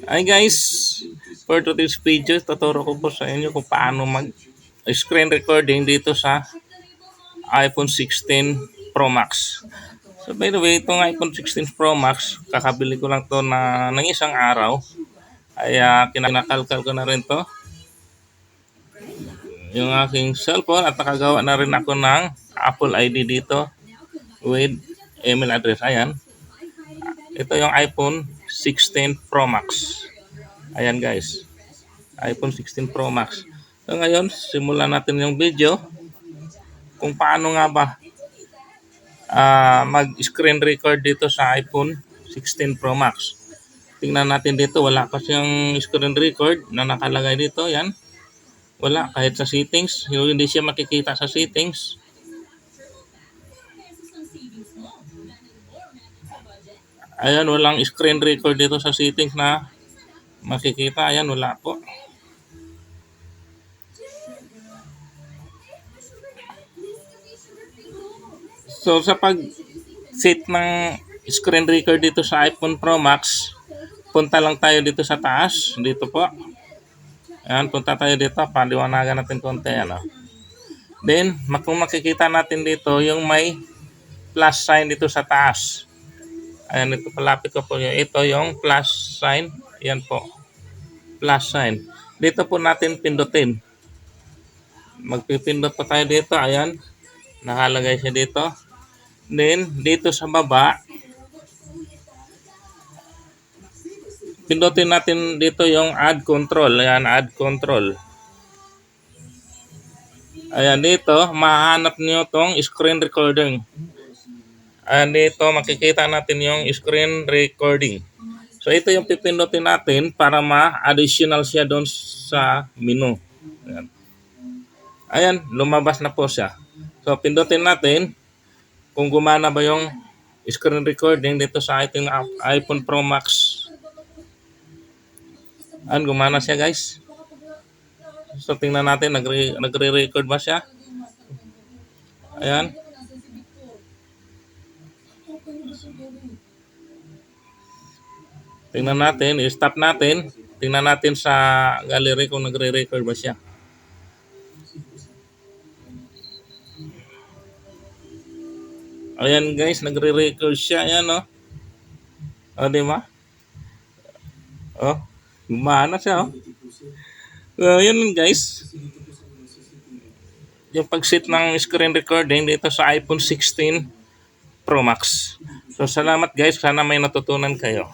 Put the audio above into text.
Hi guys, for today's video, tuturo ko po sa inyo kung paano mag-screen recording dito sa iPhone 16 Pro Max. So by the way, itong iPhone 16 Pro Max, kakabili ko lang to ng isang araw. Ay kinakalkal ko na rin to yung aking cellphone at nakagawa na rin ako ng Apple ID dito with email address. Ayan, ito yung iPhone 16 Pro Max. Ayan guys, iPhone 16 Pro Max. So ngayon, simulan natin yung video kung paano nga ba mag-screen record dito sa iPhone 16 Pro Max. Tingnan natin dito, wala kasi yung screen record na nakalagay dito. Yan, wala kahit sa settings. Hindi siya makikita sa settings. Ayan, walang screen record dito sa settings na makikita. Ayan, wala po. So sa pag-set ng screen record dito sa iPhone Pro Max, punta lang tayo dito sa taas. Dito po. Ayan, punta tayo dito. Paliwanagan natin konti. Ano. Then, kung makikita natin dito, yung may plus sign dito sa taas. Ayan, ito palapit ko po yun. Ito yung plus sign. Ayan po. Plus sign. Dito po natin pindutin. Magpipindot pa tayo dito. Ayan. Nakalagay siya dito. Then, dito sa baba, pindutin natin dito yung add control. Ayan, add control. Ayan, dito, mahanap niyo tong screen recording. Ayan, dito, makikita natin yung screen recording. So, ito yung pipindutin natin para ma-additional siya doon sa menu. Ayan. Ayan, lumabas na po siya. So, pindutin natin kung gumana ba yung screen recording dito sa ating iPhone Pro Max. Ayan, gumana siya guys. So, tingnan natin, nagre-record ba siya? Ayan. Tingnan natin, i-stop natin. Tingnan natin sa gallery kung nagre-record ba siya. Ayan guys, nagre-record siya. Ayan o. O, di ba? O, gumana siya o. So, yun guys. Yung pag-set ng screen recording dito sa iPhone 16 Pro Max. So, salamat guys. Sana may natutunan kayo.